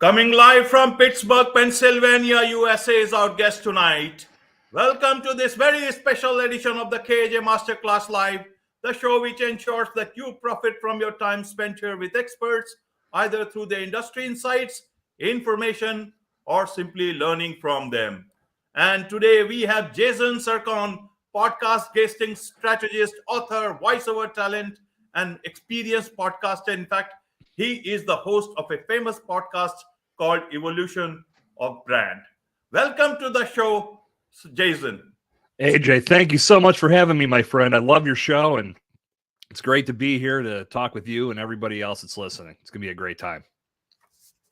Coming live from Pittsburgh, Pennsylvania, USA is our guest tonight. Welcome to this very special edition of the KJ Masterclass Live, the show which ensures that you profit from your time spent here with experts, either through the industry insights, information, or simply learning from them. And today we have Jason Cercone, podcast guesting strategist, author, voiceover talent, and experienced podcaster. In fact, he is the host of a famous podcast called Evolution of Brand. Welcome to the show, Jason. AJ, thank you so much for having me, my friend. I love your show, and it's great to be here to talk with you and everybody else that's listening. It's going to be a great time.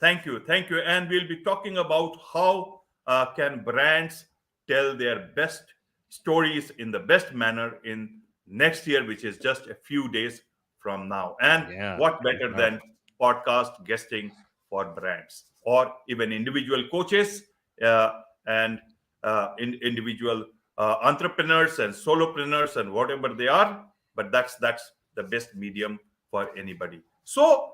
Thank you. And we'll be talking about how can brands tell their best stories in the best manner in next year, which is just a few days from now. And what better than podcast guesting for brands or even individual coaches and individual entrepreneurs and solopreneurs and whatever they are. But that's the best medium for anybody. So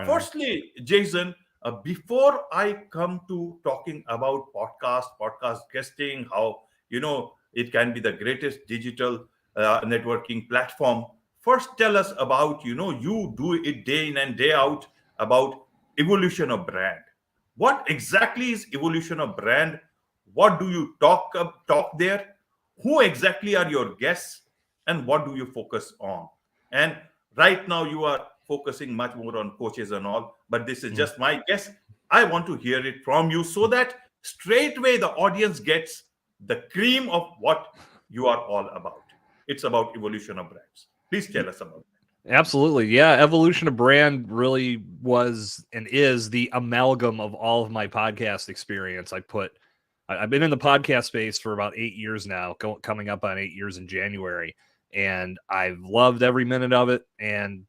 firstly, Jason, before I come to talking about podcast guesting, how it can be the greatest digital networking platform. First, tell us about you do it day in and day out about evolution of brand. What exactly is evolution of brand? What do you talk there? Who exactly are your guests, and what do you focus on? And right now you are focusing much more on coaches and all, but this is just my guess. I want to hear it from you so that straightway the audience gets the cream of what you are all about. It's about evolution of brands. Please tell us about it. Absolutely. Yeah. Evolution of Brand really was and is the amalgam of all of my podcast experience. I've been in the podcast space for about 8 years now, coming up on 8 years in January. And I've loved every minute of it and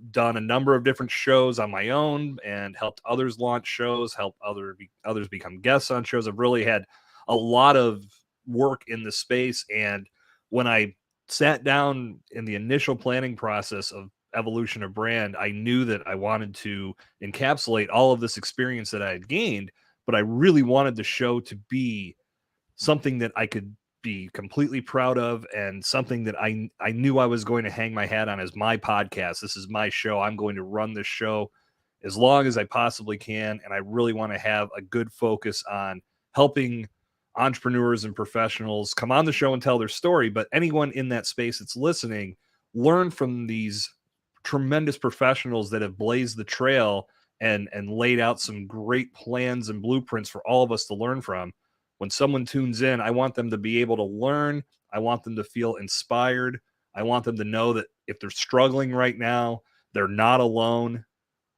done a number of different shows on my own and helped others launch shows, helped others become guests on shows. I've really had a lot of work in the space. And when I sat down in the initial planning process of Evolution of Brand, I knew that I wanted to encapsulate all of this experience that I had gained, but I really wanted the show to be something that I could be completely proud of and something that I knew I was going to hang my hat on as my podcast. This is my show. I'm going to run this show as long as I possibly can. And I really want to have a good focus on helping entrepreneurs and professionals come on the show and tell their story. But anyone in that space that's listening, learn from these tremendous professionals that have blazed the trail and laid out some great plans and blueprints for all of us to learn from. When someone tunes in, I want them to be able to learn. I want them to feel inspired. I want them to know that if they're struggling right now, they're not alone.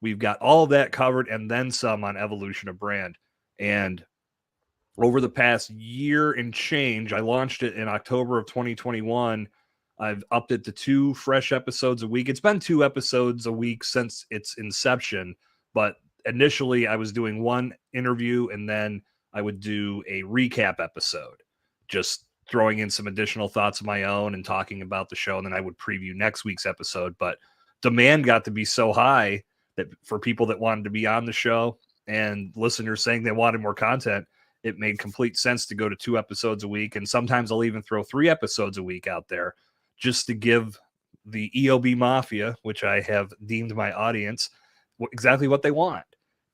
We've got all of that covered and then some on Evolution of Brand. And over the past year and change, I launched it in October of 2021. I've upped it to 2 fresh episodes a week. It's been 2 episodes a week since its inception, but initially I was doing 1 interview and then I would do a recap episode, just throwing in some additional thoughts of my own and talking about the show. And then I would preview next week's episode. But demand got to be so high that for people that wanted to be on the show and listeners saying they wanted more content, it made complete sense to go to 2 episodes a week. And sometimes I'll even throw 3 episodes a week out there just to give the EOB Mafia, which I have deemed my audience, exactly what they want.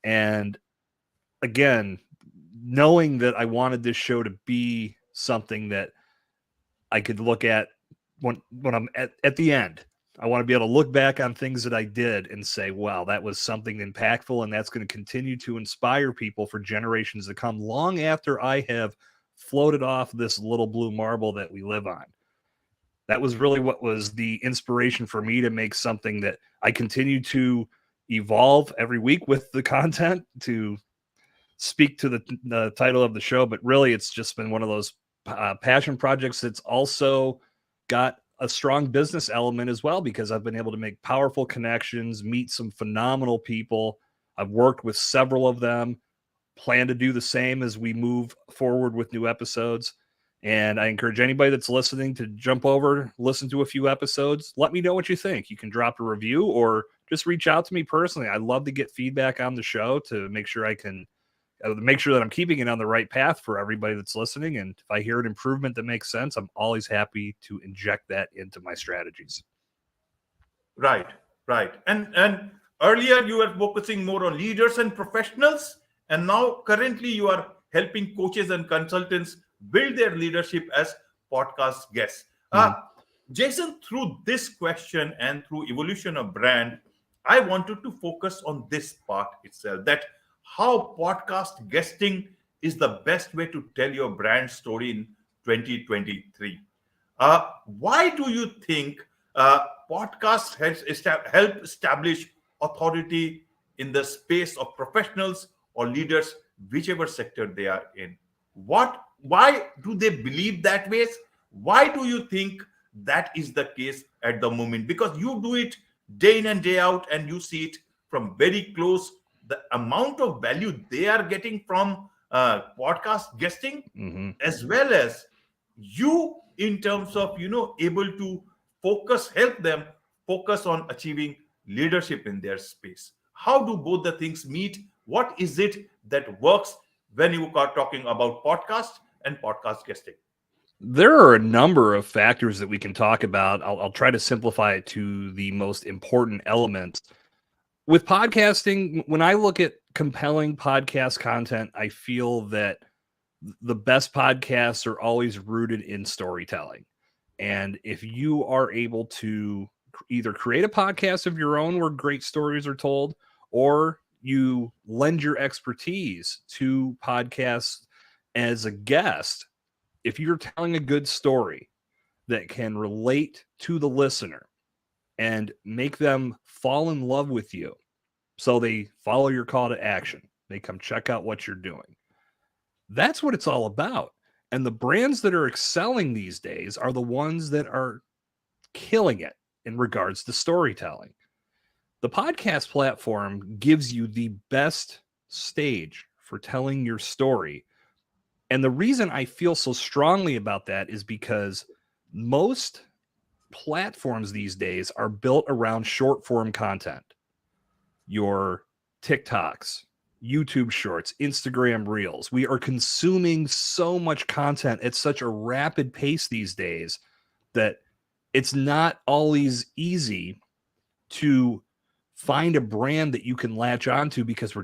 And again, knowing that I wanted this show to be something that I could look at when I'm at the end. I want to be able to look back on things that I did and say, wow, that was something impactful, and that's going to continue to inspire people for generations to come long after I have floated off this little blue marble that we live on. That was really what was the inspiration for me to make something that I continue to evolve every week with the content to speak to the title of the show. But really, it's just been one of those passion projects that's also got a strong business element as well, because I've been able to make powerful connections, meet some phenomenal people. I've worked with several of them, plan to do the same as we move forward with new episodes. And I encourage anybody that's listening to jump over, listen to a few episodes. Let me know what you think. You can drop a review or just reach out to me personally. I love to get feedback on the show to make sure I can make sure that I'm keeping it on the right path for everybody that's listening. And if I hear an improvement that makes sense, I'm always happy to inject that into my strategies. Right, right. And earlier you were focusing more on leaders and professionals, and now currently you are helping coaches and consultants build their leadership as podcast guests. Mhm. Jason, through this question and through evolution of brand, I wanted to focus on this part itself, that how podcast guesting is the best way to tell your brand story in 2023. Why do you think podcasts help establish authority in the space of professionals or leaders, whichever sector they are in? Why do they believe that way? Why do you think that is the case at the moment? Because you do it day in and day out, and you see it from very close. The amount of value they are getting from podcast guesting, Mhm. as well as you in terms of able to help them focus on achieving leadership in their space. How do both the things meet? What is it that works when you are talking about podcast and podcast guesting? There are a number of factors that we can talk about. I'll try to simplify it to the most important elements. With podcasting, when I look at compelling podcast content, I feel that the best podcasts are always rooted in storytelling. And if you are able to either create a podcast of your own where great stories are told, or you lend your expertise to podcasts as a guest, if you're telling a good story that can relate to the listener and make them fall in love with you, so they follow your call to action, they come check out what you're doing. That's what it's all about. And the brands that are excelling these days are the ones that are killing it in regards to storytelling. The podcast platform gives you the best stage for telling your story. And the reason I feel so strongly about that is because most platforms these days are built around short form content. Your TikToks, YouTube shorts, Instagram reels. We are consuming so much content at such a rapid pace these days that it's not always easy to find a brand that you can latch onto, because we're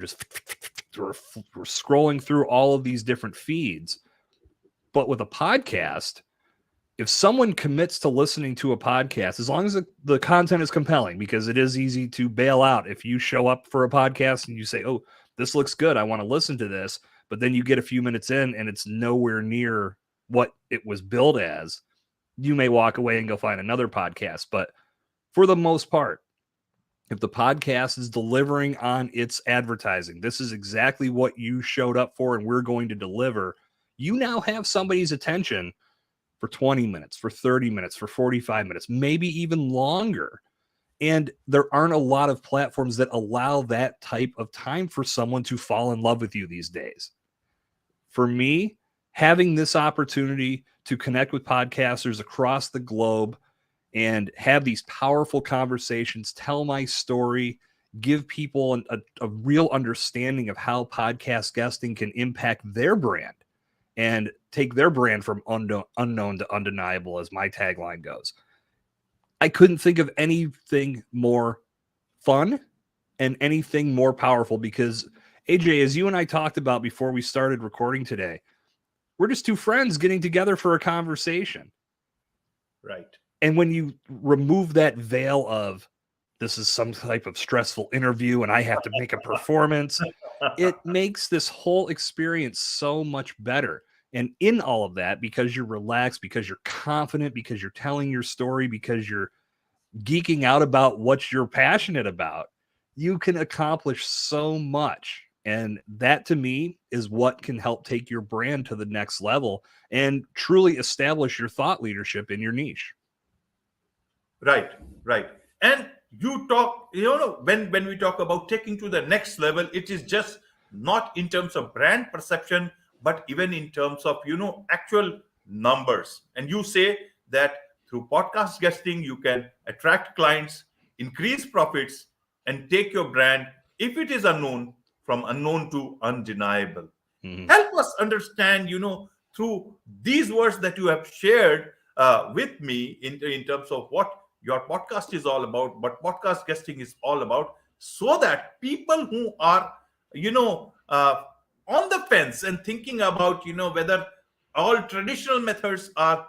scrolling through all of these different feeds. But with a podcast, if someone commits to listening to a podcast, as long as the content is compelling, because it is easy to bail out if you show up for a podcast and you say, oh, this looks good, I want to listen to this, but then you get a few minutes in and it's nowhere near what it was billed as, you may walk away and go find another podcast. But for the most part, if the podcast is delivering on its advertising, this is exactly what you showed up for and we're going to deliver, you now have somebody's attention for 20 minutes, for 30 minutes, for 45 minutes, maybe even longer. And there aren't a lot of platforms that allow that type of time for someone to fall in love with you these days. For me, having this opportunity to connect with podcasters across the globe and have these powerful conversations, tell my story, give people a real understanding of how podcast guesting can impact their brand and take their brand from unknown to undeniable, as my tagline goes. I couldn't think of anything more fun and anything more powerful, because AJ, as you and I talked about before we started recording today, we're just two friends getting together for a conversation. Right. And when you remove that veil of this is some type of stressful interview and I have to make a performance, it makes this whole experience so much better. And in all of that, because you're relaxed, because you're confident, because you're telling your story, because you're geeking out about what you're passionate about, you can accomplish so much. And that, to me, is what can help take your brand to the next level and truly establish your thought leadership in your niche. Right, right. And you talk, when we talk about taking to the next level, it is just not in terms of brand perception, but even in terms of, actual numbers. And you say that through podcast guesting, you can attract clients, increase profits, and take your brand, if it is unknown, from unknown to undeniable. Mhm. Help us understand, through these words that you have shared with me in terms of what your podcast is all about, what podcast guesting is all about, so that people who are, you know, uh, on the fence and thinking about, whether all traditional methods are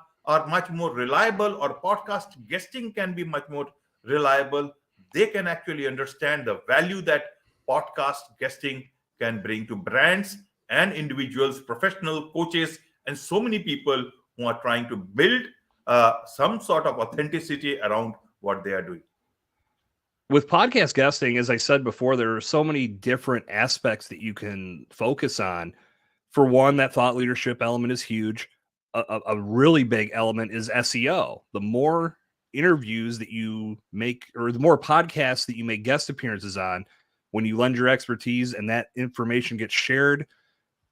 much more reliable or podcast guesting can be much more reliable, they can actually understand the value that podcast guesting can bring to brands and individuals, professional coaches, and so many people who are trying to build some sort of authenticity around what they are doing. With podcast guesting, as I said before, there are so many different aspects that you can focus on. For one, that thought leadership element is huge. A really big element is SEO. The more interviews that you make, or the more podcasts that you make guest appearances on, when you lend your expertise and that information gets shared,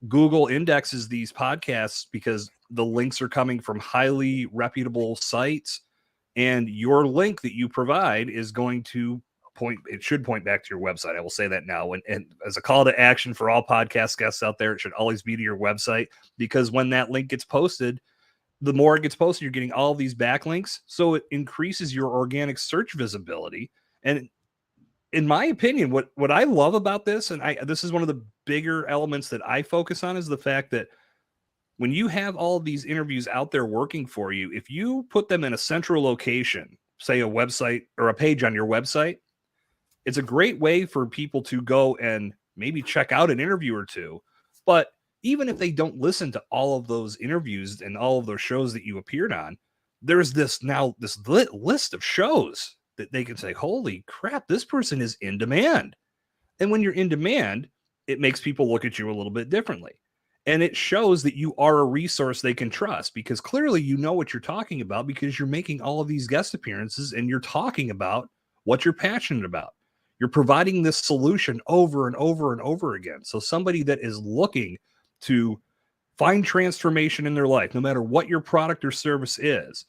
Google indexes these podcasts because the links are coming from highly reputable sites, and your link that you provide is going to it should point back to your website. I will say that now. And as a call to action for all podcast guests out there, it should always be to your website, because when that link gets posted, the more it gets posted, you're getting all these backlinks. So it increases your organic search visibility. And in my opinion, what I love about this, and this is one of the bigger elements that I focus on, is the fact that when you have all of these interviews out there working for you, if you put them in a central location, say a website or a page on your website, it's a great way for people to go and maybe check out an interview or two. But even if they don't listen to all of those interviews and all of those shows that you appeared on, there's this list of shows that they can say, holy crap, this person is in demand. And when you're in demand, it makes people look at you a little bit differently. And it shows that you are a resource they can trust, because clearly you know what you're talking about, because you're making all of these guest appearances and you're talking about what you're passionate about. You're providing this solution over and over and over again. So somebody that is looking to find transformation in their life, no matter what your product or service is,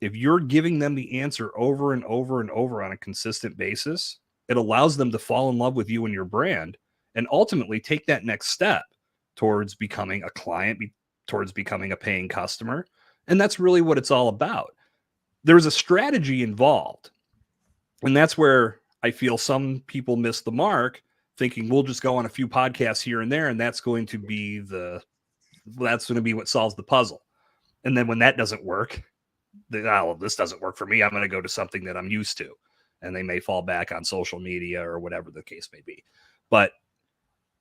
if you're giving them the answer over and over and over on a consistent basis, it allows them to fall in love with you and your brand, and ultimately take that next step towards becoming a client, towards becoming a paying customer. And that's really what it's all about. There's a strategy involved. And that's where I feel some people miss the mark, thinking we'll just go on a few podcasts here and there, and that's going to be what solves the puzzle. And then when that doesn't work, this doesn't work for me, I'm going to go to something that I'm used to. And they may fall back on social media or whatever the case may be. But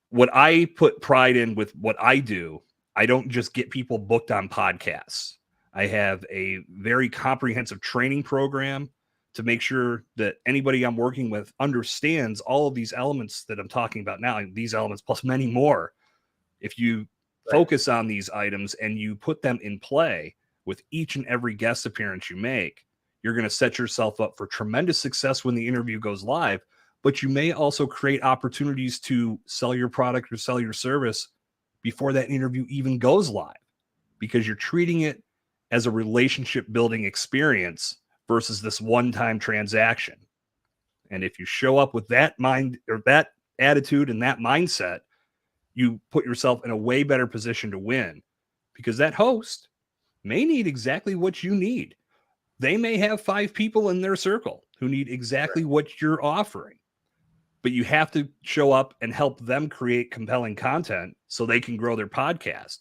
what I put pride in with what I do, I don't just get people booked on podcasts. I have a very comprehensive training program to make sure that anybody I'm working with understands all of these elements that I'm talking about now, and these elements plus many more. If you focus on these items and you put them in play with each and every guest appearance you make, you're going to set yourself up for tremendous success when the interview goes live. But you may also create opportunities to sell your product or sell your service before that interview even goes live, because you're treating it as a relationship building experience versus this one-time transaction. And if you show up with that mind or that attitude and that mindset, you put yourself in a way better position to win, because that host may need exactly what you need. They may have 5 people in their circle who need exactly what you're offering, but you have to show up and help them create compelling content so they can grow their podcast.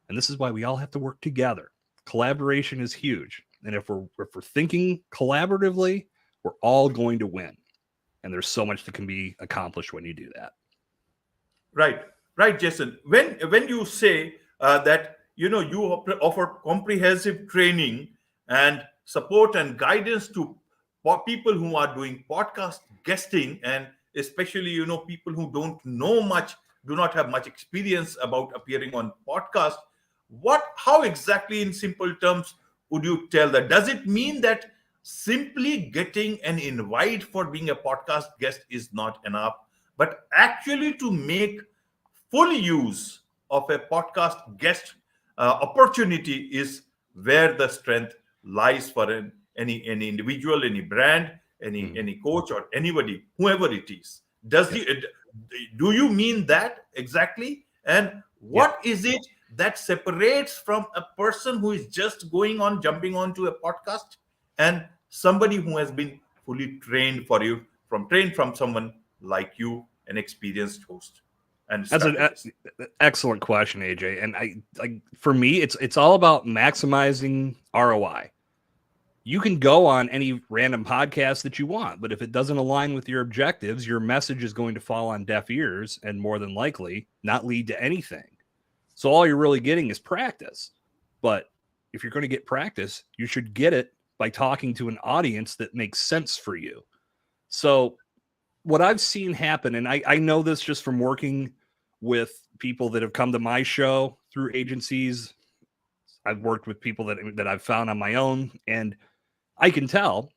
And this is why we all have to work together. Collaboration is huge. And if we're thinking collaboratively, we're all going to win. And there's so much that can be accomplished when you do that. Right, Jason. When you say that you offer comprehensive training and support and guidance to people who are doing podcast guesting, and especially people who do not have much experience about appearing on podcast, how exactly, in simple terms, would you tell that? Does it mean that simply getting an invite for being a podcast guest is not enough, but actually to make full use of a podcast guest opportunity is where the strength lies for any individual, any brand, any coach or anybody, whoever it is. Do you mean that exactly? And what is it that separates from a person who is just jumping onto a podcast, and somebody who has been fully trained from someone like you, an experienced host and That's an strategist? excellent question, AJ. And for me, it's all about maximizing ROI. You can go on any random podcast that you want, but if it doesn't align with your objectives, your message is going to fall on deaf ears and more than likely not lead to anything. So all you're really getting is practice. But if you're going to get practice, you should get it by talking to an audience that makes sense for you. So what I've seen happen, and I know this just from working with people that have come to my show through agencies. I've worked with people that I've found on my own, and I can tell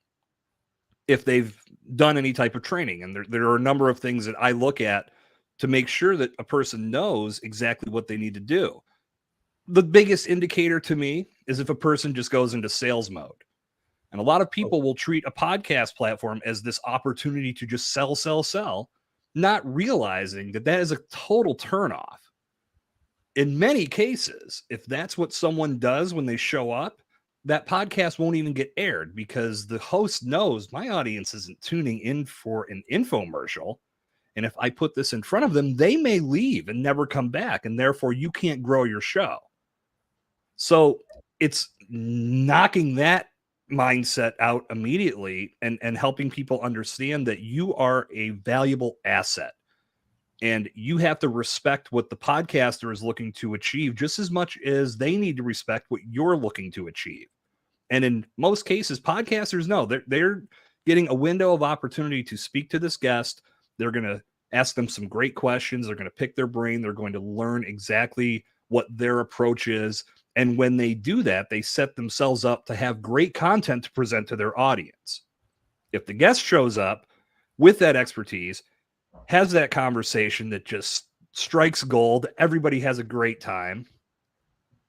if they've done any type of training. And there are a number of things that I look at to make sure that a person knows exactly what they need to do. The biggest indicator to me is if a person just goes into sales mode. And a lot of people will treat a podcast platform as this opportunity to just sell, not realizing that is a total turnoff. In many cases, if that's what someone does when they show up, that podcast won't even get aired because the host knows my audience isn't tuning in for an infomercial. And if I put this in front of them, they may leave and never come back. And therefore, you can't grow your show. So it's knocking that mindset out immediately and helping people understand that you are a valuable asset. And you have to respect what the podcaster is looking to achieve just as much as they need to respect what you're looking to achieve. And in most cases, podcasters know they're getting a window of opportunity to speak to this guest. They're going to ask them some great questions. They're going to pick their brain. They're going to learn exactly what their approach is. And when they do that, they set themselves up to have great content to present to their audience. If the guest shows up with that expertise, has that conversation that just strikes gold, everybody has a great time.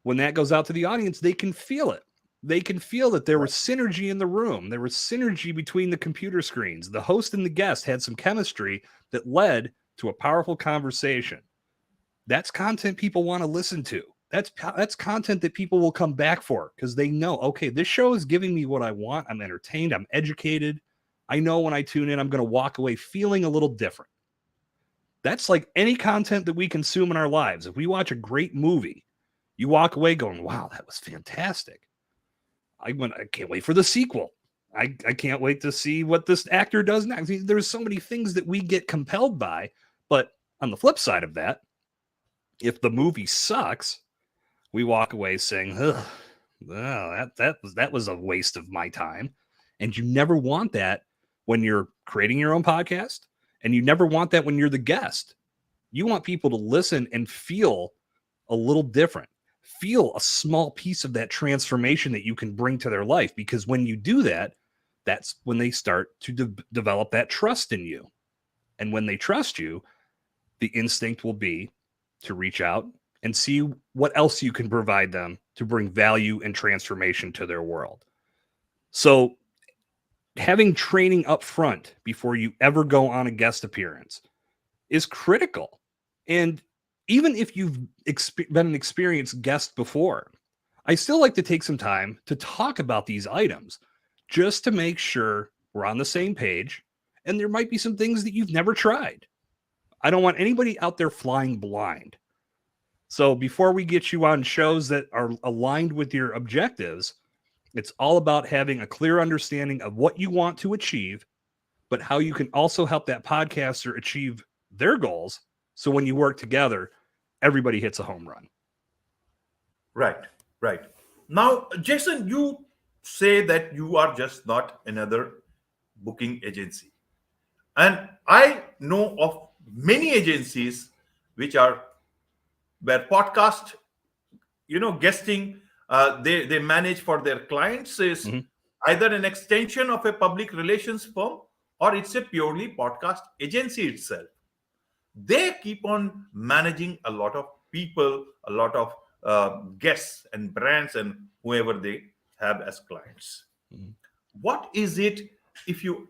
When that goes out to the audience, they can feel it. They can feel that there was synergy in the room. There was synergy between the computer screens. The host and the guest had some chemistry that led to a powerful conversation. That's content people want to listen to. That's content that people will come back for because they know, okay, this show is giving me what I want. I'm entertained. I'm educated. I know when I tune in, I'm going to walk away feeling a little different. That's like any content that we consume in our lives. If we watch a great movie, you walk away going, wow, that was fantastic. I can't wait for the sequel. I can't wait to see what this actor does next. There's so many things that we get compelled by. But on the flip side of that, if the movie sucks, we walk away saying, ugh, that was a waste of my time. And you never want that when you're creating your own podcast. And you never want that when you're the guest. You want people to listen and feel a little different. Feel a small piece of that transformation that you can bring to their life. Because when you do that, that's when they start to develop that trust in you. And when they trust you, the instinct will be to reach out and see what else you can provide them to bring value and transformation to their world. So having training up front before you ever go on a guest appearance is critical. And even if you've been an experienced guest before, I still like to take some time to talk about these items just to make sure we're on the same page. And there might be some things that you've never tried. I don't want anybody out there flying blind. So before we get you on shows that are aligned with your objectives, it's all about having a clear understanding of what you want to achieve, but how you can also help that podcaster achieve their goals. So when you work together, everybody hits a home run. Right. Now, Jason, you say that you are just not another booking agency. And I know of many agencies where podcast, guesting, they manage for their clients is either an extension of a public relations firm or it's a purely podcast agency itself. They keep on managing a lot of people, a lot of guests and brands and whoever they have as clients. What is it if you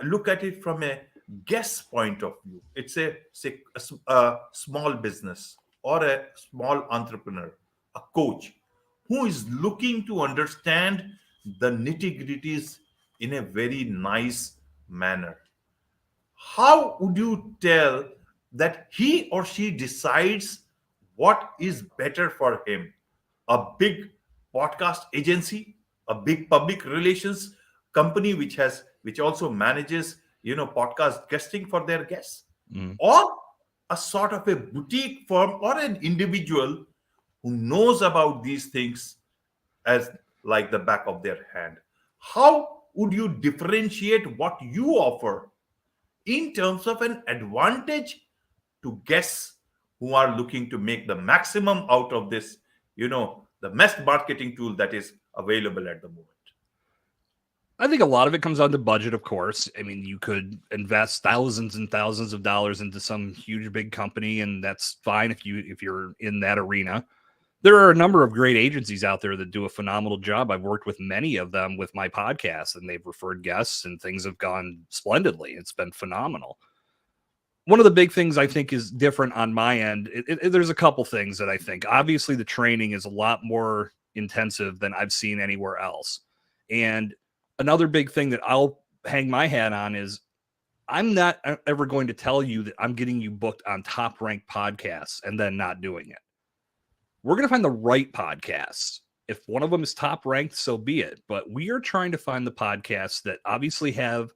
look at it from a guest point of view, it's a say a small business or a small entrepreneur, a coach who is looking to understand the nitty gritties in a very nice manner. How would you tell that he or she decides what is better for him? A big podcast agency, a big public relations company which also manages podcast guesting for their guests, Mm. or a sort of a boutique firm or an individual who knows about these things as like the back of their hand. How would you differentiate what you offer in terms of an advantage to guests who are looking to make the maximum out of this, the best marketing tool that is available at the moment? I think a lot of it comes down to budget, of course. I mean, you could invest thousands and thousands of dollars into some huge big company, and that's fine if you're in that arena. There are a number of great agencies out there that do a phenomenal job. I've worked with many of them with my podcast, and they've referred guests, and things have gone splendidly. It's been phenomenal. One of the big things I think is different on my end, there's a couple things that I think. Obviously, the training is a lot more intensive than I've seen anywhere else. And another big thing that I'll hang my hat on is I'm not ever going to tell you that I'm getting you booked on top ranked podcasts and then not doing it. We're going to find the right podcasts. If one of them is top ranked, so be it. But we are trying to find the podcasts that obviously have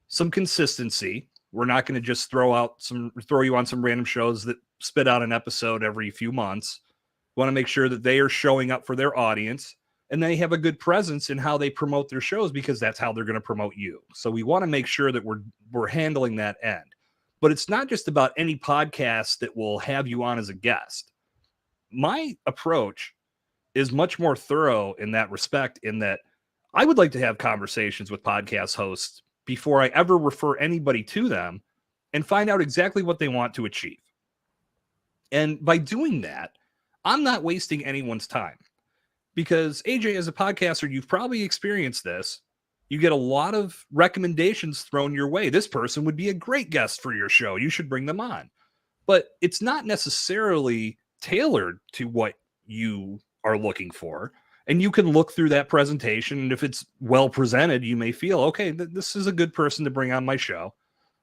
some consistency. We're not going to just throw you on some random shows that spit out an episode every few months. We want to make sure that they are showing up for their audience and they have a good presence in how they promote their shows, because that's how they're going to promote you. So we want to make sure that we're handling that end. But it's not just about any podcast that will have you on as a guest. My approach is much more thorough in that respect, in that I would like to have conversations with podcast hosts before I ever refer anybody to them and find out exactly what they want to achieve. And by doing that, I'm not wasting anyone's time, because AJ, as a podcaster, you've probably experienced this. You get a lot of recommendations thrown your way. This person would be a great guest for your show. You should bring them on. But it's not necessarily tailored to what you are looking for. And you can look through that presentation, and if it's well presented, you may feel, okay, this is a good person to bring on my show.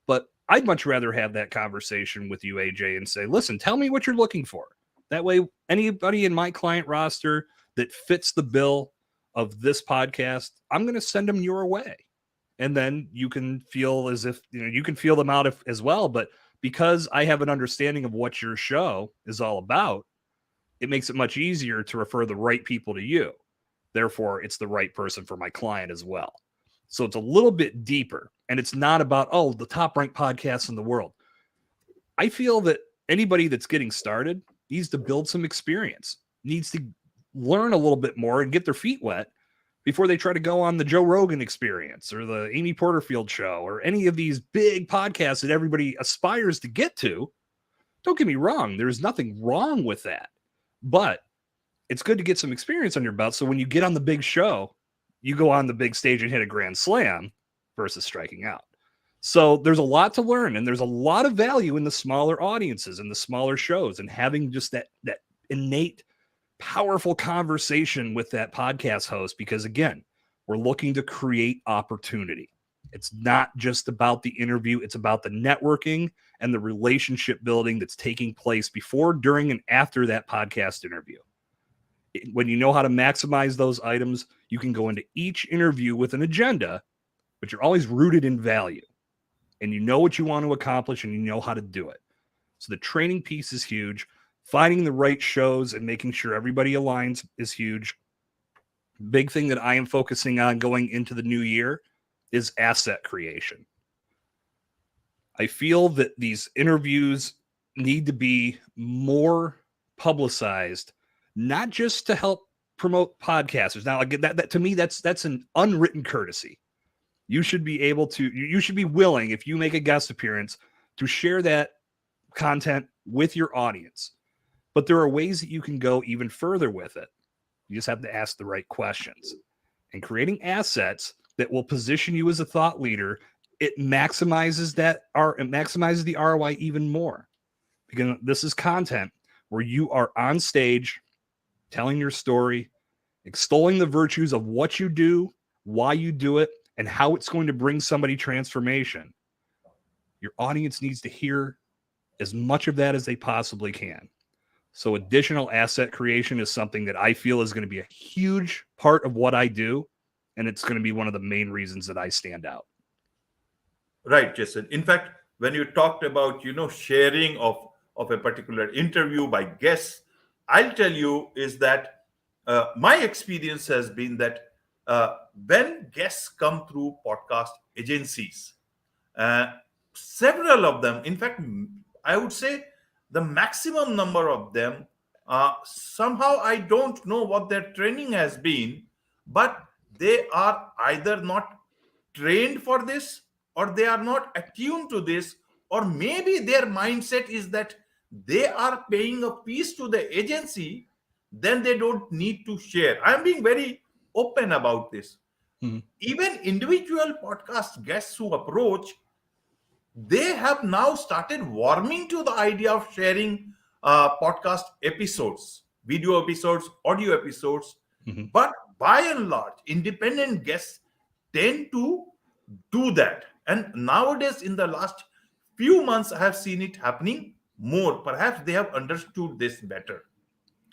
But I'd much rather have that conversation with you, AJ, and say, listen, tell me what you're looking for. That way, anybody in my client roster that fits the bill of this podcast, I'm going to send them your way. And then you can feel as if, you can feel them out as well. But because I have an understanding of what your show is all about, it makes it much easier to refer the right people to you. Therefore, it's the right person for my client as well. So it's a little bit deeper, and it's not about, the top ranked podcasts in the world. I feel that anybody that's getting started needs to build some experience, needs to learn a little bit more and get their feet wet before they try to go on the Joe Rogan Experience or the Amy Porterfield Show or any of these big podcasts that everybody aspires to get to. Don't get me wrong. There's nothing wrong with that. But it's good to get some experience on your belt. So when you get on the big show, you go on the big stage and hit a grand slam versus striking out. So there's a lot to learn, and there's a lot of value in the smaller audiences and the smaller shows, and having just that innate, powerful conversation with that podcast host, because again, we're looking to create opportunity. It's not just about the interview. It's about the networking and the relationship building that's taking place before, during, and after that podcast interview. When you know how to maximize those items, you can go into each interview with an agenda, but you're always rooted in value, and you know what you want to accomplish, and you know how to do it. So the training piece is huge. Finding the right shows and making sure everybody aligns is huge. Big thing that I am focusing on going into the new year is asset creation. I feel that these interviews need to be more publicized, not just to help promote podcasters. Now, again, that to me, that's an unwritten courtesy. You should be able to, you should be willing, if you make a guest appearance, to share that content with your audience. But there are ways that you can go even further with it. You just have to ask the right questions. And creating assets that will position you as a thought leader, it maximizes the ROI even more. Because this is content where you are on stage telling your story, extolling the virtues of what you do, why you do it, and how it's going to bring somebody transformation. Your audience needs to hear as much of that as they possibly can. So additional asset creation is something that I feel is going to be a huge part of what I do. And it's going to be one of the main reasons that I stand out. Right, Jason. In fact, when you talked about, sharing of a particular interview by guests, I'll tell you is that my experience has been that when guests come through podcast agencies, uh, several of them, in fact, I would say the maximum number of them, somehow I don't know what their training has been, but they are either not trained for this, or they are not attuned to this, or maybe their mindset is that they are paying a piece to the agency, then they don't need to share. I'm being very open about this. Mhm. Even individual podcast guests who approach, they have now started warming to the idea of sharing podcast episodes, video episodes, audio episodes. Mhm. But by and large, independent guests tend to do that. And nowadays, in the last few months, I have seen it happening more. Perhaps they have understood this better.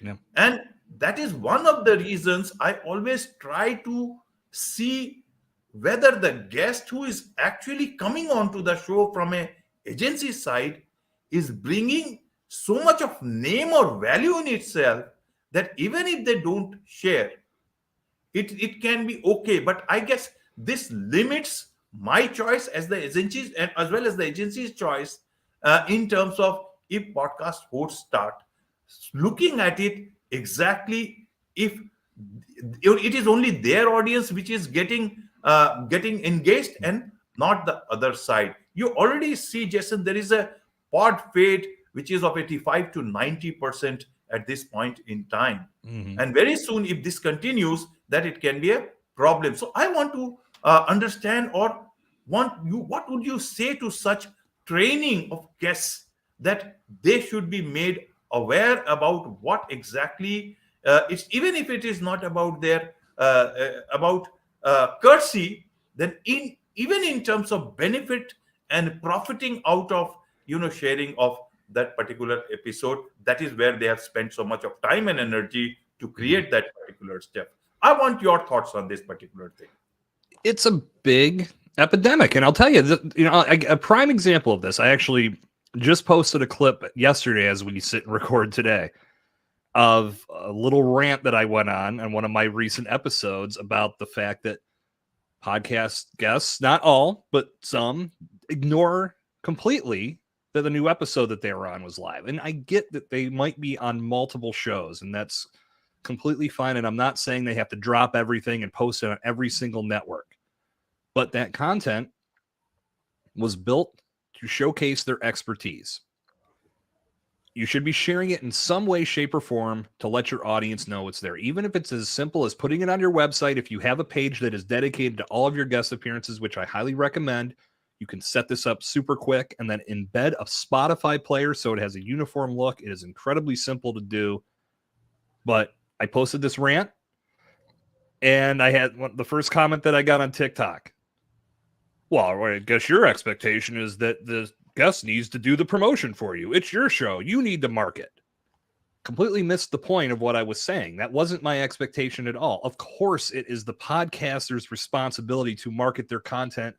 Yeah. And that is one of the reasons I always try to see whether the guest who is actually coming onto the show from a agency side is bringing so much of name or value in itself that even if they don't share, it can be okay. But I guess this limits my choice as the agencies, and as well as the agency's choice, in terms of if podcast hosts start looking at it exactly, if it is only their audience which is getting engaged and not the other side. You already see, Jason, there is a pod fade which is of 85 to 90% at this point in time. Mhm. And very soon, if this continues, that it can be a problem. So I want to understand, or what would you say to such training of guests, that they should be made aware about what exactly it's, even if it is not about their about courtesy, then even in terms of benefit and profiting out of sharing of that particular episode, that is where they have spent so much of time and energy to create that particular step. I want your thoughts on this particular thing. It's a big epidemic. And I'll tell you, a prime example of this, I actually just posted a clip yesterday as we sit and record today of a little rant that I went on one of my recent episodes about the fact that podcast guests, not all, but some, ignore completely that the new episode that they were on was live. And I get that they might be on multiple shows, and that's completely fine. And I'm not saying they have to drop everything and post it on every single network. But that content was built to showcase their expertise. You should be sharing it in some way, shape, or form to let your audience know it's there. Even if it's as simple as putting it on your website. If you have a page that is dedicated to all of your guest appearances, which I highly recommend, you can set this up super quick and then embed a Spotify player so it has a uniform look. It is incredibly simple to do. But I posted this rant, and I had the first comment that I got on TikTok. Well, I guess your expectation is that the guest needs to do the promotion for you. It's your show. You need to market. Completely missed the point of what I was saying. That wasn't my expectation at all. Of course, it is the podcaster's responsibility to market their content.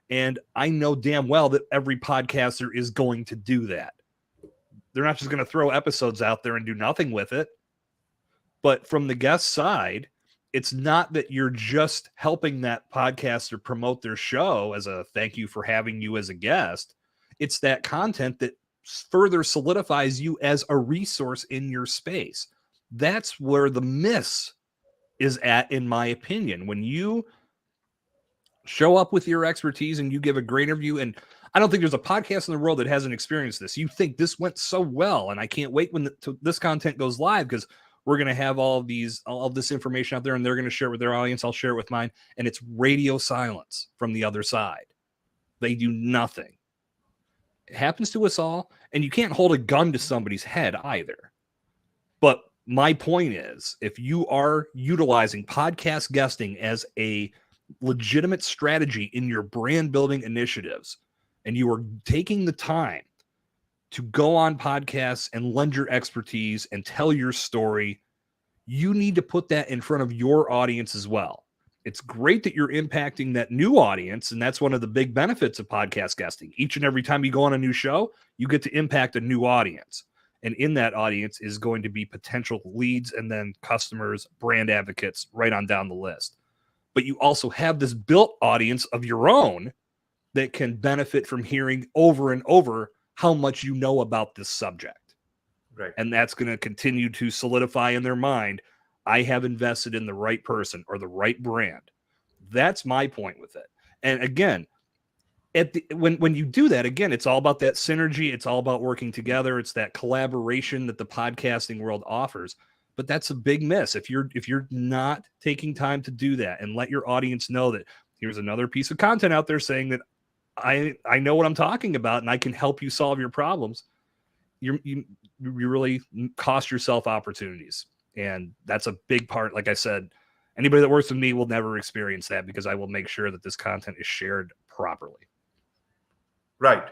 And I know damn well that every podcaster is going to do that. They're not just going to throw episodes out there and do nothing with it. But from the guest side, it's not that you're just helping that podcaster promote their show as a thank you for having you as a guest. It's that content that further solidifies you as a resource in your space. That's where the miss is at, in my opinion. When you show up with your expertise and you give a great interview, and I don't think there's a podcast in the world that hasn't experienced this. You think this went so well, and I can't wait when this content goes live, because we're going to have all of this information out there, and they're going to share it with their audience. I'll share it with mine. And it's radio silence from the other side. They do nothing. It happens to us all. And you can't hold a gun to somebody's head either. But my point is, if you are utilizing podcast guesting as a legitimate strategy in your brand building initiatives, and you are taking the time to go on podcasts and lend your expertise and tell your story, you need to put that in front of your audience as well. It's great that you're impacting that new audience, and that's one of the big benefits of podcast guesting. Each and every time you go on a new show, you get to impact a new audience. And in that audience is going to be potential leads and then customers, brand advocates, right on down the list. But you also have this built audience of your own that can benefit from hearing over and over how much you know about this subject. Right. And that's going to continue to solidify in their mind, I have invested in the right person or the right brand. That's my point with it. And again, when you do that, again, it's all about that synergy. It's all about working together. It's that collaboration that the podcasting world offers. But that's a big miss. If you're not taking time to do that and let your audience know that here's another piece of content out there saying that I know what I'm talking about and I can help you solve your problems, you really cost yourself opportunities. And that's a big part. Like I said, anybody that works with me will never experience that because I will make sure that this content is shared properly. Right,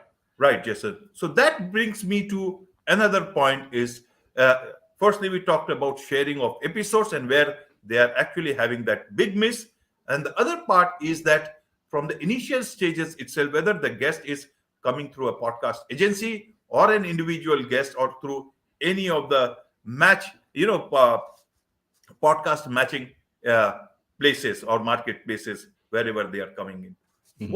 Jason. So that brings me to another point is, firstly, we talked about sharing of episodes and where they are actually having that big miss. And the other part is that from the initial stages itself, whether the guest is coming through a podcast agency or an individual guest or through any of the podcast matching places or marketplaces, wherever they are coming in. Mm-hmm.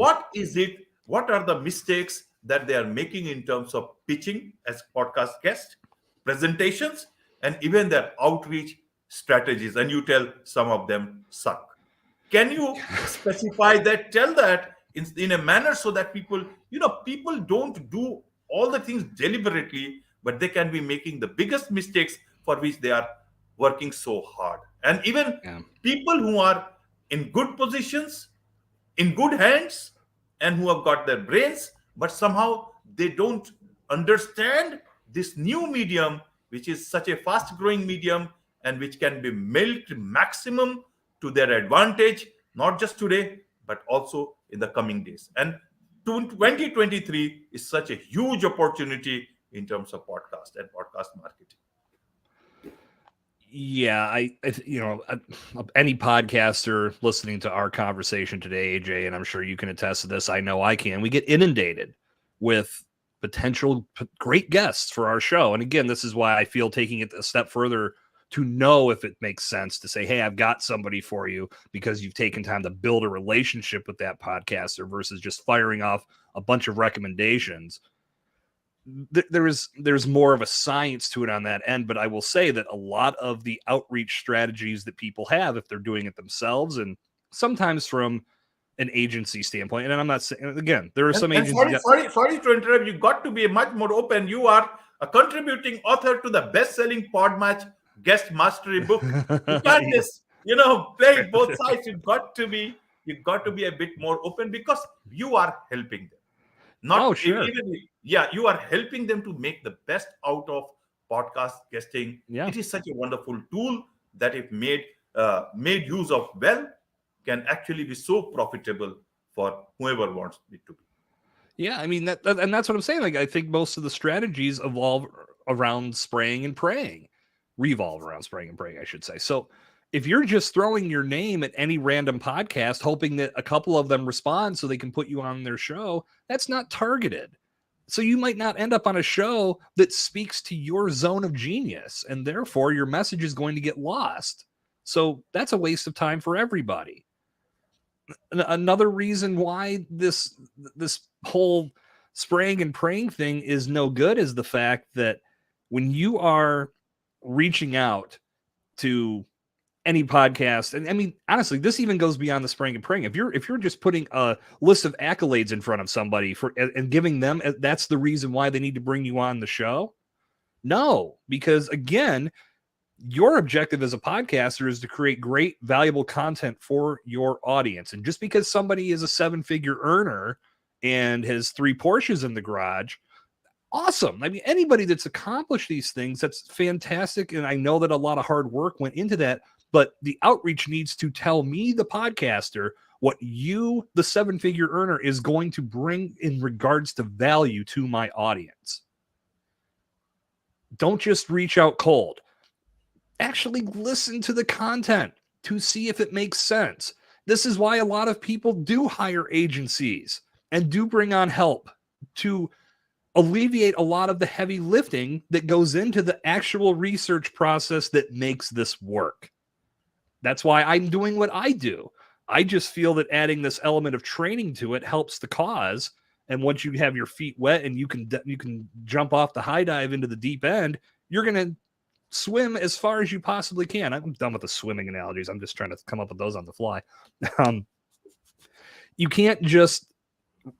What are the mistakes that they are making in terms of pitching as podcast guests, presentations, and even their outreach strategies? And you tell some of them suck. Can you specify that, tell that in a manner so that people don't do all the things deliberately, but they can be making the biggest mistakes for which they are working so hard. And even people who are in good positions, in good hands, and who have got their brains, but somehow they don't understand this new medium, which is such a fast growing medium and which can be milked maximum to their advantage, not just today, but also in the coming days. And 2023 is such a huge opportunity in terms of podcast and podcast marketing. Yeah, any podcaster listening to our conversation today, AJ, and I'm sure you can attest to this. I know I can. We get inundated with potential great guests for our show. And again, this is why I feel taking it a step further to know if it makes sense to say, hey, I've got somebody for you because you've taken time to build a relationship with that podcaster versus just firing off a bunch of recommendations. There's more of a science to it on that end, but I will say that a lot of the outreach strategies that people have, if they're doing it themselves and sometimes from an agency standpoint, and I'm not saying, again, there are some agencies. Sorry to interrupt. You got to be much more open. You are a contributing author to the best-selling PodMatch Guest Mastery book. You can't just, play both sides. You got to be a bit more open because you are helping them. You are helping them to make the best out of podcast guesting. Yeah. It is such a wonderful tool that if made use of well, can actually be so profitable for whoever wants it to be. Yeah, I mean and that's what I'm saying. Like, I think most of the strategies revolve around spraying and praying, I should say. So if you're just throwing your name at any random podcast, hoping that a couple of them respond so they can put you on their show, that's not targeted. So you might not end up on a show that speaks to your zone of genius, and therefore your message is going to get lost. So that's a waste of time for everybody. Another reason why this whole spraying and praying thing is no good is the fact that when you are reaching out to any podcast, and I mean, honestly, this even goes beyond the spraying and praying. If you're just putting a list of accolades in front of somebody and giving them, that's the reason why they need to bring you on the show. No, because again, Your objective as a podcaster is to create great, valuable content for your audience. And just because somebody is a 7-figure earner and has 3 Porsches in the garage, awesome. I mean, anybody that's accomplished these things, that's fantastic. And I know that a lot of hard work went into that, but the outreach needs to tell me, the podcaster, what you, the 7-figure earner, is going to bring in regards to value to my audience. Don't just reach out cold. Actually listen to the content to see if it makes sense. This is why a lot of people do hire agencies and do bring on help to alleviate a lot of the heavy lifting that goes into the actual research process that makes this work. That's why I'm doing what I do. I just feel that adding this element of training to it helps the cause. And once you have your feet wet and you can jump off the high dive into the deep end, you're going to swim as far as you possibly can. I'm done with the swimming analogies. I'm just trying to come up with those on the fly. You can't just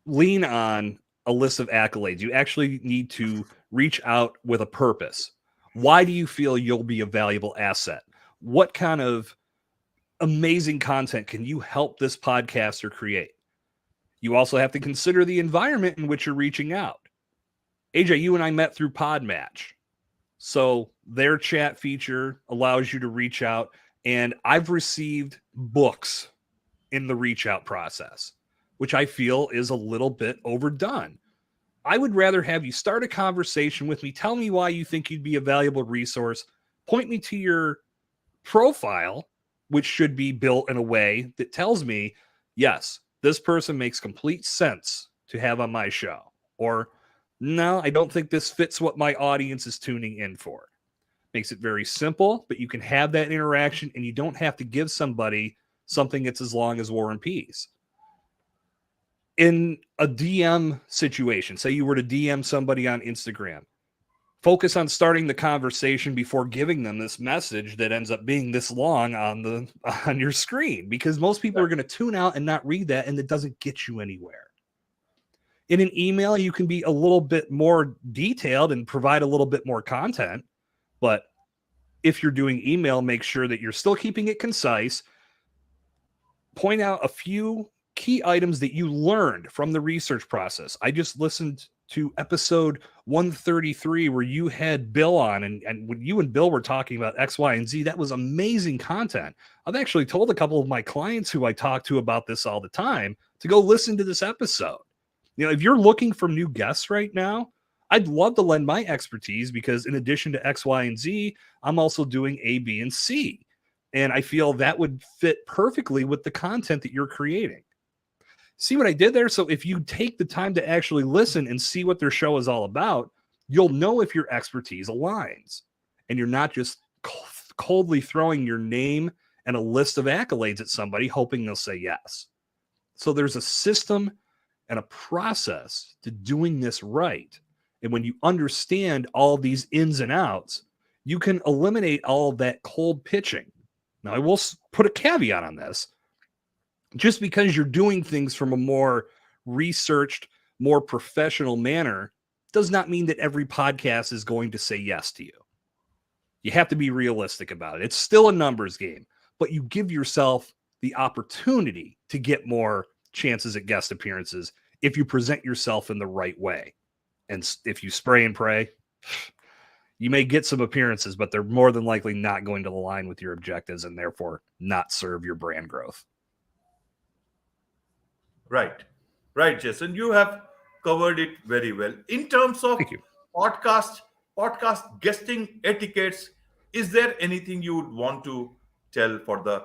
lean on a list of accolades. You actually need to reach out with a purpose. Why do you feel you'll be a valuable asset? What kind of amazing content can you help this podcaster create? You also have to consider the environment in which you're reaching out. AJ, you and I met through PodMatch. So their chat feature allows you to reach out, and I've received books in the reach out process, which I feel is a little bit overdone. I would rather have you start a conversation with me, tell me why you think you'd be a valuable resource, point me to your profile, which should be built in a way that tells me, yes, this person makes complete sense to have on my show, or no, I don't think this fits what my audience is tuning in for. Makes it very simple, but you can have that interaction and you don't have to give somebody something that's as long as War and Peace. In a DM situation, say you were to DM somebody on Instagram, focus on starting the conversation before giving them this message that ends up being this long on your screen, because most people are going to tune out and not read that, and it doesn't get you anywhere. In an email, you can be a little bit more detailed and provide a little bit more content. But if you're doing email, make sure that you're still keeping it concise. Point out a few key items that you learned from the research process. I just listened to episode 133 where you had Bill on, and when you and Bill were talking about X, Y, and Z, that was amazing content. I've actually told a couple of my clients who I talk to about this all the time to go listen to this episode. You know, if you're looking for new guests right now, I'd love to lend my expertise, because in addition to X, Y, and Z, I'm also doing A, B, and C. And I feel that would fit perfectly with the content that you're creating. See what I did there? So if you take the time to actually listen and see what their show is all about, you'll know if your expertise aligns. And you're not just coldly throwing your name and a list of accolades at somebody hoping they'll say yes. So there's a system and a process to doing this right. And when you understand all these ins and outs, you can eliminate all of that cold pitching. Now, I will put a caveat on this. Just because you're doing things from a more researched, more professional manner does not mean that every podcast is going to say yes to you. You have to be realistic about it. It's still a numbers game, but you give yourself the opportunity to get more chances at guest appearances if you present yourself in the right way. And if you spray and pray, you may get some appearances, but they're more than likely not going to align with your objectives and therefore not serve your brand growth. Right, Jason. You have covered it very well. In terms of podcast guesting etiquettes, is there anything you would want to tell for the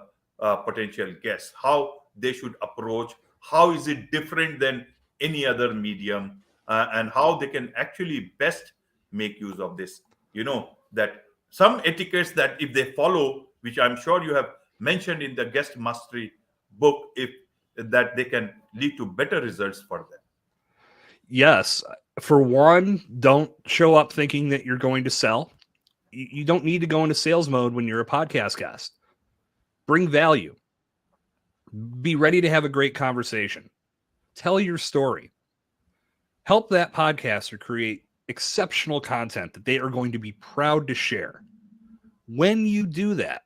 potential guests? How they should approach? How is it different than any other medium? And how they can actually best make use of this? You know, that some etiquettes that if they follow, which I'm sure you have mentioned in the Guest Mastery book, if that they can lead to better results for them. Yes. For one, don't show up thinking that you're going to sell. You don't need to go into sales mode when you're a podcast guest. Bring value. Be ready to have a great conversation. Tell your story. Help that podcaster create exceptional content that they are going to be proud to share. When you do that,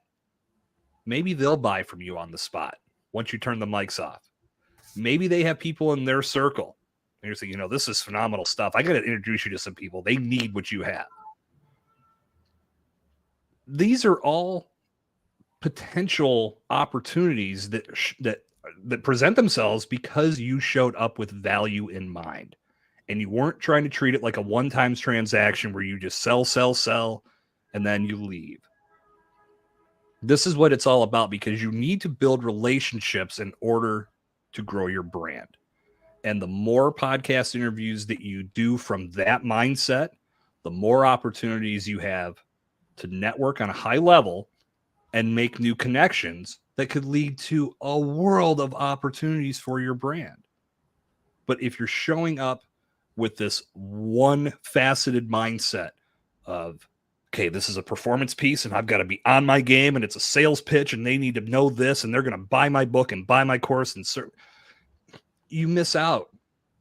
maybe they'll buy from you on the spot once you turn the mics off. Maybe they have people in their circle. And you're saying, this is phenomenal stuff. I got to introduce you to some people. They need what you have. These are all potential opportunities that present themselves because you showed up with value in mind. And you weren't trying to treat it like a one-time transaction where you just sell, and then you leave. This is what it's all about, because you need to build relationships in order to grow your brand. And the more podcast interviews that you do from that mindset, the more opportunities you have to network on a high level and make new connections that could lead to a world of opportunities for your brand. But if you're showing up with this one faceted mindset of, okay, this is a performance piece and I've got to be on my game and it's a sales pitch and they need to know this and they're going to buy my book and buy my course, and you miss out.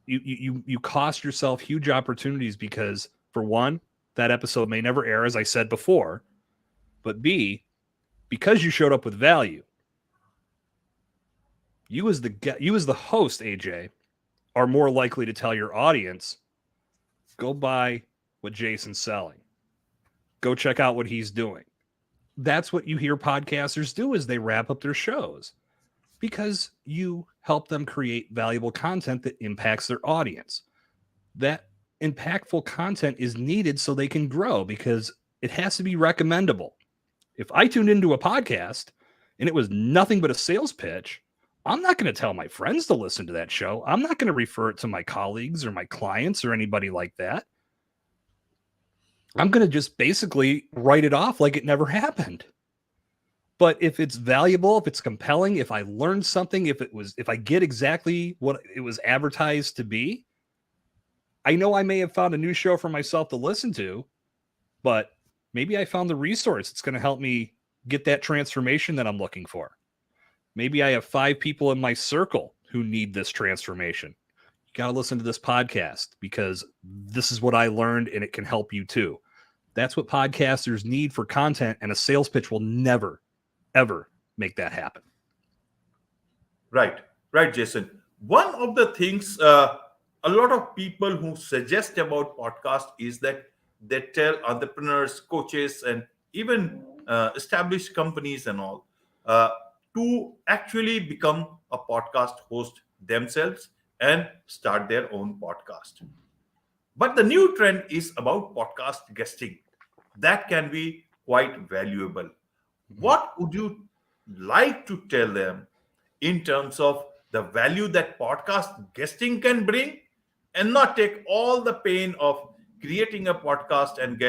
You cost yourself huge opportunities because, for one, that episode may never air, as I said before, but B, because you showed up with value, you as the host, AJ, are more likely to tell your audience, go buy what Jason's selling. Go check out what he's doing. That's what you hear podcasters do as they wrap up their shows, because you help them create valuable content that impacts their audience. That impactful content is needed so they can grow, because it has to be recommendable. If I tuned into a podcast and it was nothing but a sales pitch, I'm not going to tell my friends to listen to that show. I'm not going to refer it to my colleagues or my clients or anybody like that. I'm going to just basically write it off like it never happened. But if it's valuable, if it's compelling, if I learned something, if I get exactly what it was advertised to be, I know I may have found a new show for myself to listen to, but maybe I found the resource that's going to help me get that transformation that I'm looking for. Maybe I have 5 people in my circle who need this transformation. You got to listen to this podcast because this is what I learned and it can help you too. That's what podcasters need for content, and a sales pitch will never, ever make that happen. Right, Jason. One of the things a lot of people who suggest about podcast is that they tell entrepreneurs, coaches, and even established companies and all to actually become a podcast host themselves and start their own podcast. But the new trend is about podcast guesting. That can be quite valuable. What would you like to tell them in terms of the value that podcast guesting can bring, and not take all the pain of creating a podcast and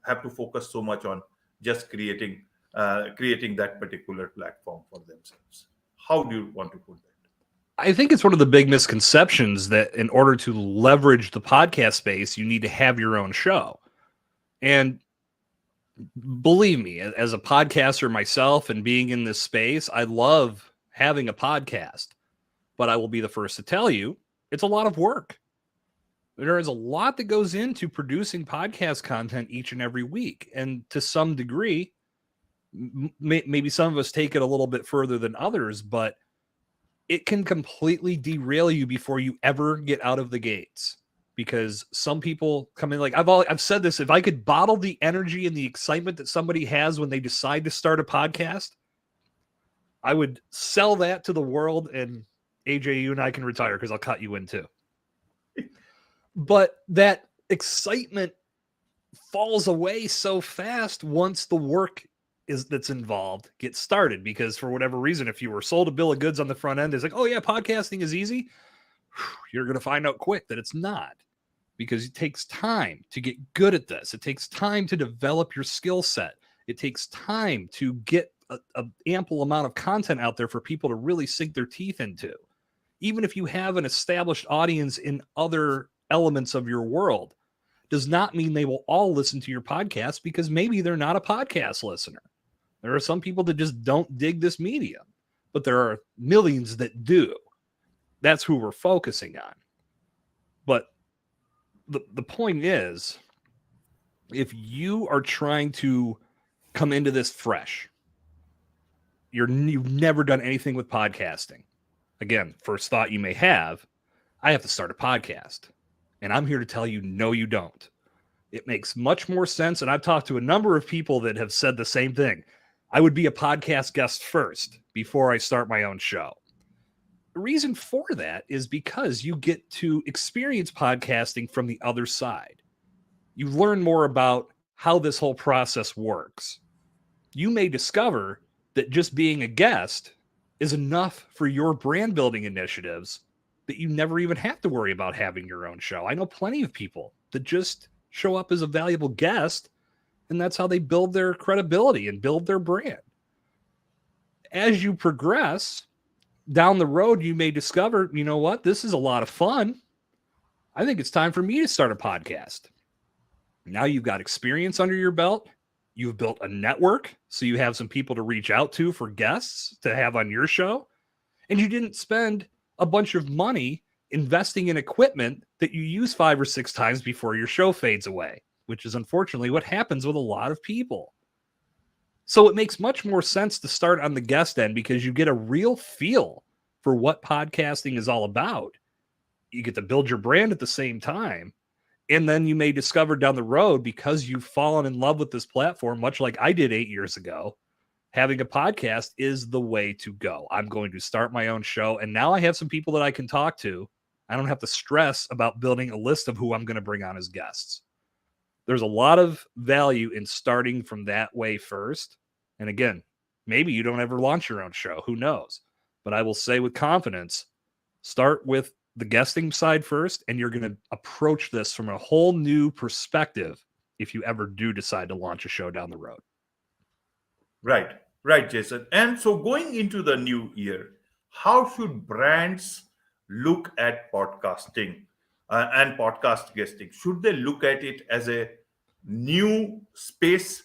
have to focus so much on just creating that particular platform for themselves? How do you want to put that? I think it's one of the big misconceptions that in order to leverage the podcast space, you need to have your own show. And believe me, as a podcaster myself and being in this space, I love having a podcast. But I will be the first to tell you, it's a lot of work. There is a lot that goes into producing podcast content each and every week. And to some degree, maybe some of us take it a little bit further than others, but it can completely derail you before you ever get out of the gates. Because some people come in, like I've said this, if I could bottle the energy and the excitement that somebody has when they decide to start a podcast, I would sell that to the world, and AJ, you and I can retire because I'll cut you in too. But that excitement falls away so fast once the work that's involved gets started, because for whatever reason, if you were sold a bill of goods on the front end, it's like, oh yeah, podcasting is easy. You're going to find out quick that it's not, because it takes time to get good at this. It takes time to develop your skill set. It takes time to get an ample amount of content out there for people to really sink their teeth into. Even if you have an established audience in other elements of your world, does not mean they will all listen to your podcast, because maybe they're not a podcast listener. There are some people that just don't dig this medium, but there are millions that do. That's who we're focusing on. But the point is, if you are trying to come into this fresh. You've never done anything with podcasting. Again, first thought you may have, I have to start a podcast. And I'm here to tell you, no, you don't. It makes much more sense. And I've talked to a number of people that have said the same thing. I would be a podcast guest first before I start my own show. The reason for that is because you get to experience podcasting from the other side. You learn more about how this whole process works. You may discover that just being a guest is enough for your brand building initiatives that you never even have to worry about having your own show. I know plenty of people that just show up as a valuable guest, and that's how they build their credibility and build their brand. As you progress down the road, you may discover, you know what, this is a lot of fun. I think it's time for me to start a podcast. Now you've got experience under your belt. You've built a network, so you have some people to reach out to for guests to have on your show. And you didn't spend a bunch of money investing in equipment that you use 5 or 6 times before your show fades away, which is unfortunately what happens with a lot of people. So it makes much more sense to start on the guest end because you get a real feel for what podcasting is all about. You get to build your brand at the same time. And then you may discover down the road, because you've fallen in love with this platform, much like I did 8 years ago, having a podcast is the way to go. I'm going to start my own show. And now I have some people that I can talk to. I don't have to stress about building a list of who I'm going to bring on as guests. There's a lot of value in starting from that way first. And again, maybe you don't ever launch your own show. Who knows? But I will say with confidence, start with the guesting side first, and you're going to approach this from a whole new perspective if you ever do decide to launch a show down the road. Right, Jason. And so going into the new year, how should brands look at podcasting and podcast guesting? Should they look at it as a new space,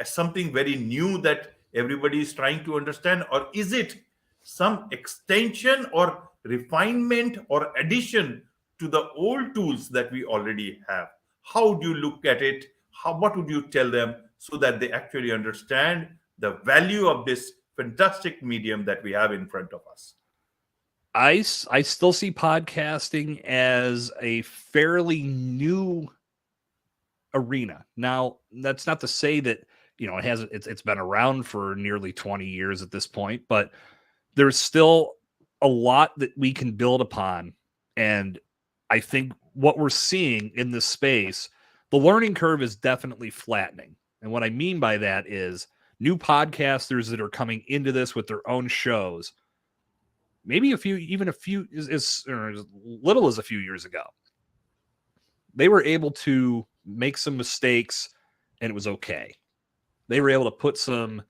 as something very new that everybody is trying to understand? Or is it some extension or refinement or addition to the old tools that we already have? How do you look at it? What would you tell them so that they actually understand the value of this fantastic medium that we have in front of us? I still see podcasting as a fairly new arena. Now, that's not to say that, it's been around for nearly 20 years at this point, but there's still a lot that we can build upon. And I think what we're seeing in this space, the learning curve is definitely flattening. And what I mean by that is new podcasters that are coming into this with their own shows, maybe as little as a few years ago, they were able to make some mistakes and it was okay. They were able to put some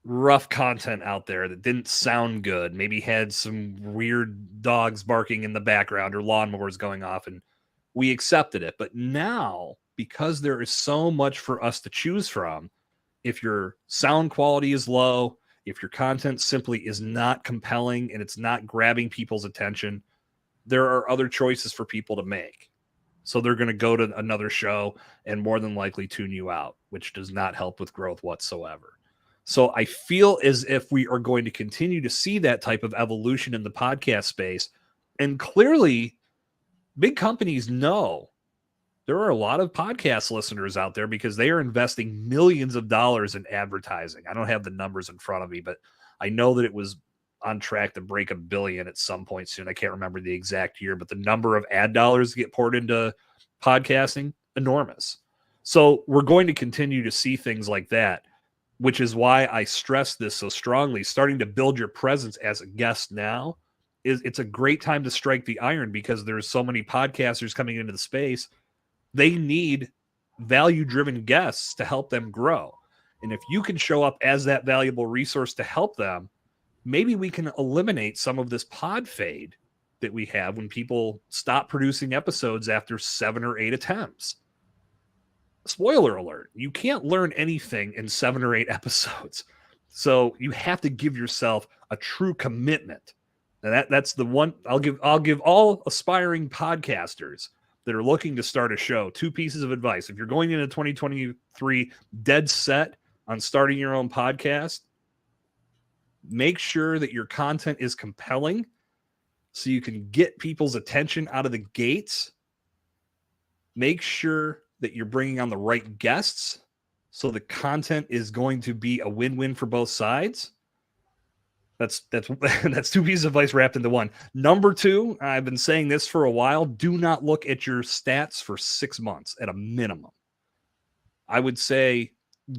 rough content out there that didn't sound good, maybe had some weird dogs barking in the background or lawnmowers going off, and we accepted it. But now, because there is so much for us to choose from, if your sound quality is low, if your content simply is not compelling and it's not grabbing people's attention, there are other choices for people to make. So they're going to go to another show and more than likely tune you out, which does not help with growth whatsoever. So I feel as if we are going to continue to see that type of evolution in the podcast space. And clearly, big companies know there are a lot of podcast listeners out there because they are investing millions of dollars in advertising. I don't have the numbers in front of me, but I know that it was on track to break $1 billion at some point soon. I can't remember the exact year, but the number of ad dollars that get poured into podcasting, enormous. So we're going to continue to see things like that, which is why I stress this so strongly. Starting to build your presence as a guest now it's a great time to strike the iron because there's so many podcasters coming into the space. They need value-driven guests to help them grow. And if you can show up as that valuable resource to help them, maybe we can eliminate some of this pod fade that we have when people stop producing episodes after 7 or 8 attempts. Spoiler alert, you can't learn anything in 7 or 8 episodes. So you have to give yourself a true commitment. And that's the one I'll give all aspiring podcasters that are looking to start a show 2 pieces of advice. If you're going into 2023 dead set on starting your own podcast, make sure that your content is compelling so you can get people's attention out of the gates. Make sure that you're bringing on the right guests so the content is going to be a win-win for both sides. That's that's two pieces of advice wrapped into one. Number two, I've been saying this for a while. Do not look at your stats for 6 months at a minimum. I would say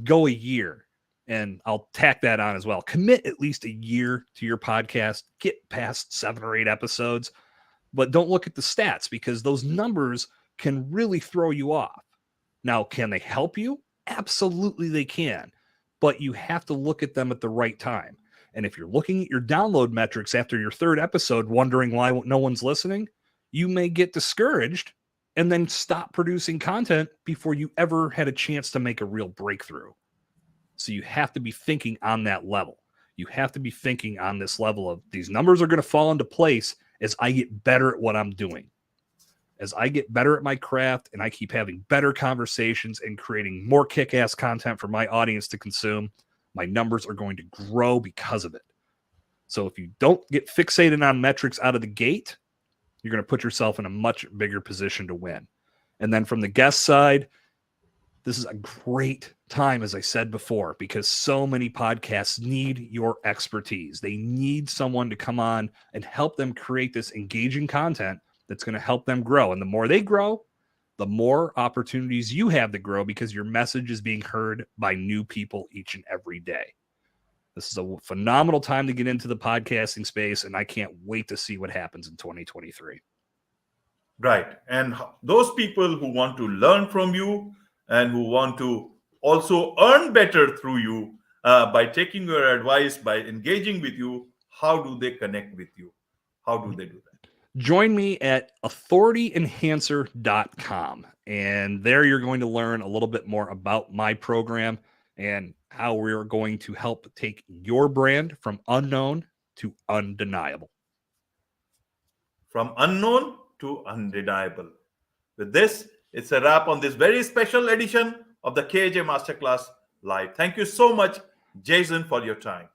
go a year, and I'll tack that on as well. Commit at least a year to your podcast. Get past 7 or 8 episodes, but don't look at the stats because those numbers can really throw you off. Now, can they help you? Absolutely they can, but you have to look at them at the right time. And if you're looking at your download metrics after your 3rd episode, wondering why no one's listening, you may get discouraged and then stop producing content before you ever had a chance to make a real breakthrough. So you have to be thinking on that level. You have to be thinking on this level of these numbers are going to fall into place as I get better at what I'm doing. As I get better at my craft and I keep having better conversations and creating more kick-ass content for my audience to consume, my numbers are going to grow because of it. So if you don't get fixated on metrics out of the gate, you're going to put yourself in a much bigger position to win. And then from the guest side, this is a great time, as I said before, because so many podcasts need your expertise. They need someone to come on and help them create this engaging content that's going to help them grow. And the more they grow, the more opportunities you have to grow because your message is being heard by new people each and every day. This is a phenomenal time to get into the podcasting space, and I can't wait to see what happens in 2023. Right. And those people who want to learn from you and who want to also earn better through you by taking your advice, by engaging with you, how do they connect with you? How do they do that? Join me at authorityenhancer.com. And there you're going to learn a little bit more about my program and how we're going to help take your brand from unknown to undeniable. From unknown to undeniable. With this, it's a wrap on this very special edition of the KJ Masterclass Live. Thank you so much, Jason, for your time.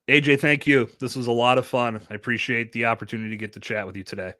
AJ, thank you. This was a lot of fun. I appreciate the opportunity to get to chat with you today.